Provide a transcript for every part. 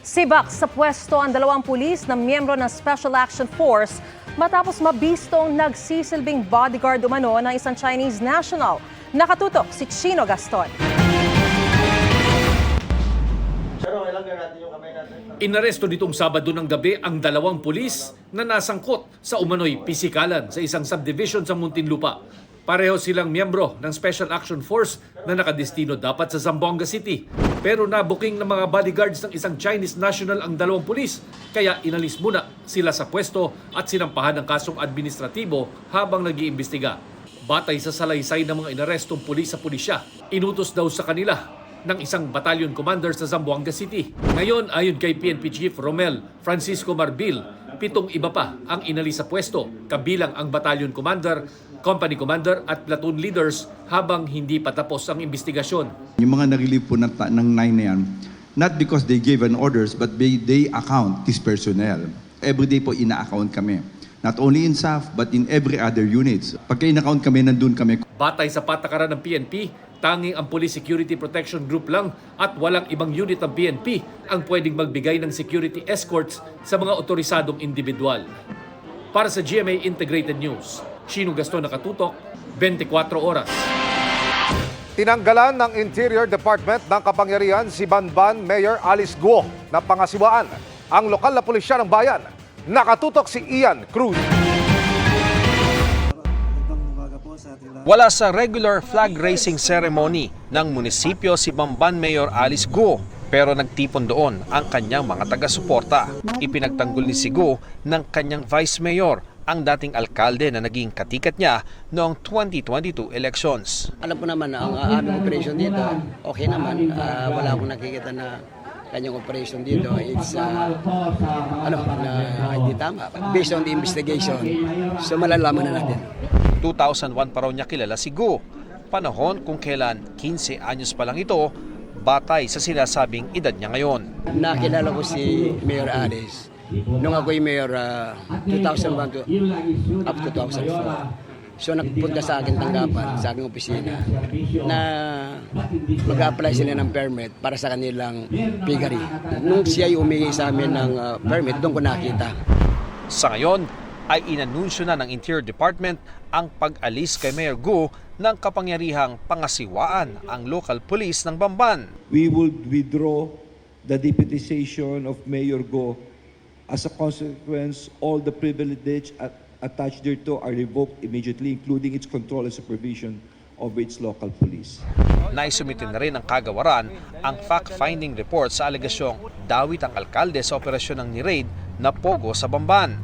Sibak sa pwesto ang dalawang pulis na miyembro ng Special Action Force matapos mabistong nagsisilbing bodyguard umano ng isang Chinese national. Nakatutok si Chino Gaston. Inaresto nitong Sabado ng gabi ang dalawang pulis na nasangkot sa umano'y pisikalan sa isang subdivision sa Muntinlupa. Pareho silang miyembro ng Special Action Force na nakadestino dapat sa Zamboanga City. Pero nabuking ng mga bodyguards ng isang Chinese national ang dalawang pulis, kaya inalis muna sila sa pwesto at sinampahan ng kasong administratibo habang nag-iimbestiga. Batay sa salaysay ng mga inarestong pulis sa pulisya, inutos daw sa kanila ng isang battalion commander sa Zamboanga City. Ngayon, ayon kay PNP Chief Romel Francisco Marbil, 7 iba pa ang inalis sa pwesto, kabilang ang battalion commander, company commander at platoon leaders habang hindi pa tapos ang investigasyon. Yung mga nag-relieve po ng 9 na yan, not because they gave an orders, but they account this personnel. Every day po ina-account kami. Not only in SAF, but in every other units. Pagka in-account kami, nandun kami. Batay sa patakaran ng PNP, tanging ang Police Security Protection Group lang at walang ibang unit ng PNP ang pwedeng magbigay ng security escorts sa mga otorisadong individual. Para sa GMA Integrated News, Chino Gaston, Nakatutok, 24 oras. Tinanggalan ng Interior Department ng kapangyarihan si Banban Mayor Alice Guo na pangasiwaan ang lokal na pulisya ng bayan. Nakatutok si Ian Cruz. Wala sa regular flag raising ceremony ng munisipyo si Banban Mayor Alice Guo, pero nagtipon doon ang kanyang mga taga-suporta. Ipinagtanggol ni si Guo ng kanyang vice mayor, ang dating alkalde na naging katikat niya noong 2022 elections. Alam ko naman na ang aming operation dito, okay naman. Wala akong nakikita na kanyang operation dito. It's, hindi tama. Based on the investigation, so malalaman na natin. 2001 pa raw niya kilala si Guo. Panahon kung kailan 15 anyos pa lang ito, batay sa sinasabing edad niya ngayon. Nakilala ko si Mayor Alice nung ako'y mayor 2001 to up to 2004. So nagpunta sa akin tanggapan, sa aking opisina, na mag-apply sila ng permit para sa kanilang piggery. Nung siya humingi sa amin ng permit, doon ko nakita. Sa ngayon, ay inanunsyo na ng Interior Department ang pag-alis kay Mayor Guo ng kapangyarihang pangasiwaan ang local police ng Bamban. We will withdraw the deputization of Mayor Guo. As a consequence, all the privilege attached thereto are revoked immediately, including its control and supervision of its local police. Naisumitin na rin ng kagawaran ang fact-finding report sa alegasyong dawit ang alkalde sa operasyon ng ni-raid na Pogo sa Bamban.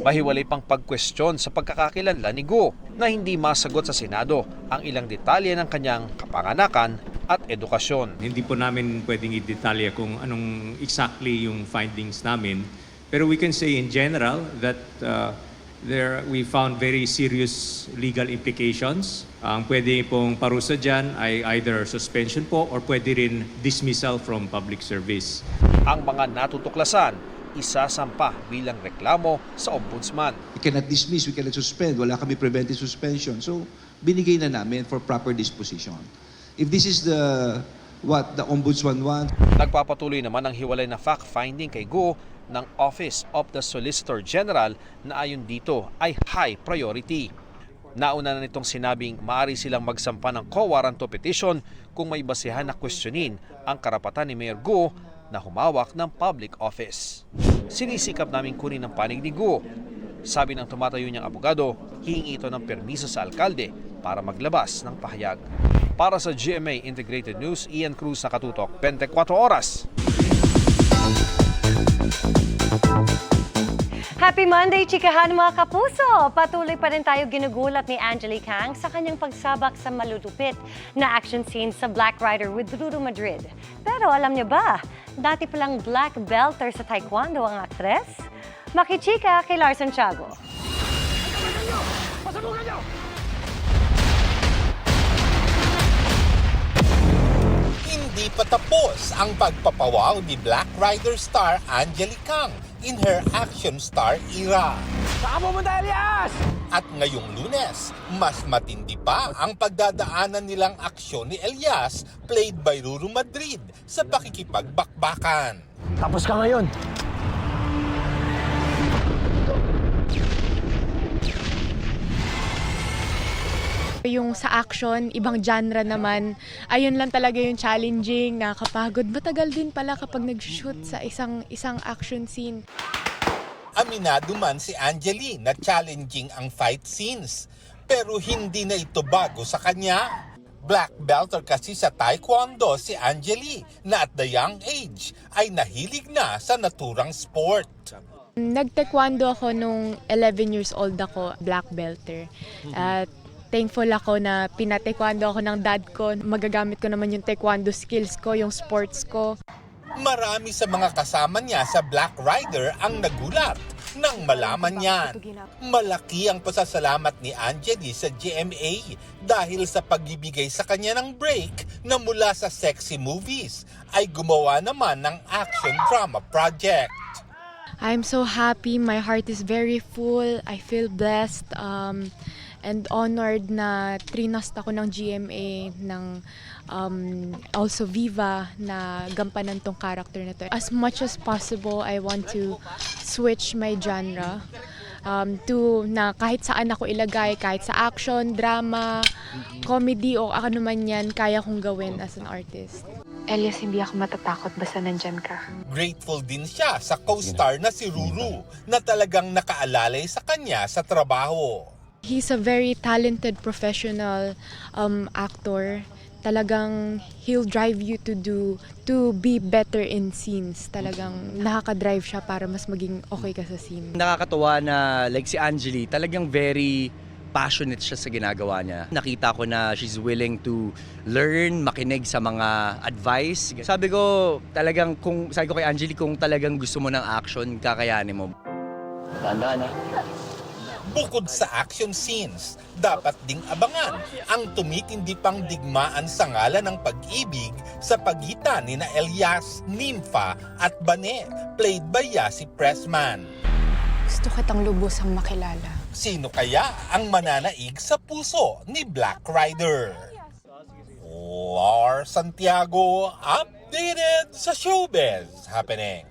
Mahiwalay pang pagkwestiyon sa pagkakakilanlan ni Guo na hindi masagot sa Senado ang ilang detalye ng kanyang kapanganakan at edukasyon. Hindi po namin pwedeng i-detalye kung anong exactly yung findings namin. Pero we can say in general that we found very serious legal implications. Ang pwede pong parusa dyan ay either suspension po or pwede rin dismissal from public service. Ang mga natutuklasan, isasampa bilang reklamo sa ombudsman. We cannot dismiss, we cannot suspend. Wala kami preventive suspension. So, binigay na namin for proper disposition. If this is what the ombudsman wants. Nagpapatuloy naman ang hiwalay na fact-finding kay Guo ng Office of the Solicitor General na ayon dito ay high priority. Nauna na nitong sinabing maaari silang magsampa ng co-warranto petition kung may basehan na questionin ang karapatan ni Mayor Guo na humawak ng public office. Sinisikap namin kunin ang panig ni Guo. Sabi ng tumatayo niyang abogado, hihingi ito ng permiso sa alkalde para maglabas ng pahayag. Para sa GMA Integrated News, Ian Cruz, Nakatutok, 24 oras. Happy Monday, chikahan mga kapuso! Patuloy pa rin tayo ginugulat ni Angelique Kang sa kanyang pagsabak sa malulupit na action scene sa Black Rider with Ruru Madrid. Pero alam niyo ba, dati palang black belter sa taekwondo ang aktres? Makichika kay Lars Santiago. Hindi pa tapos ang pagpapawaw ni Black Rider star Angelique Kang in her action star era. Saan mo Elias? At ngayong Lunes, mas matindi pa ang pagdadaanan nilang aksyon ni Elias, played by Ruru Madrid, sa pakikipagbakbakan. Tapos ka ngayon. Yung sa action, ibang genre naman, ayun lang talaga yung challenging, nakakapagod. Matagal din pala kapag nag-shoot sa isang action scene. Aminado man si Angeli na challenging ang fight scenes. Pero hindi na ito bago sa kanya. Black belter kasi sa Taekwondo si Angeli na at the young age ay nahilig na sa naturang sport. Nag-taekwondo ako nung 11 years old ako, black belter. At thankful ako na pina-taekwondo ako ng dad ko. Magagamit ko naman yung taekwondo skills ko, yung sports ko. Marami sa mga kasama niya sa Black Rider ang nagulat nang malaman yan. Malaki ang pasasalamat ni Angeli sa GMA dahil sa pagbibigay sa kanya ng break na mula sa sexy movies ay gumawa naman ng action drama project. I'm so happy. My heart is very full. I feel blessed and honored na trinast ako ng GMA, ng also Viva na gampanan tong character na to. As much as possible, I want to switch my genre to na kahit saan ako ilagay, kahit sa action, drama, comedy o ano man yan, kaya kong gawin as an artist. Elias, hindi ako matatakot basta nandyan ka. Grateful din siya sa co-star na si Ruru na talagang nakaalalay sa kanya sa trabaho. He's a very talented professional actor. Talagang he'll drive you to be better in scenes. Talagang nakaka-drive siya para mas maging okay ka sa scene. Nakakatuwa na like si Angeli, talagang very passionate siya sa ginagawa niya. Nakita ko na she's willing to learn, makinig sa mga advice. Sabi ko kay Angeli, kung talagang gusto mo ng action, kakayanin mo. Tandaan na. Bukod sa action scenes, dapat ding abangan ang tumitindi pang digmaan sa ngalan ng pag-ibig sa pagitan ni na Elias, Nympha at Bane, played by Yasi Pressman. Gusto kitang lubusang makilala. Sino kaya ang mananaig sa puso ni Black Rider? Lars Santiago, updated sa Showbiz Happening.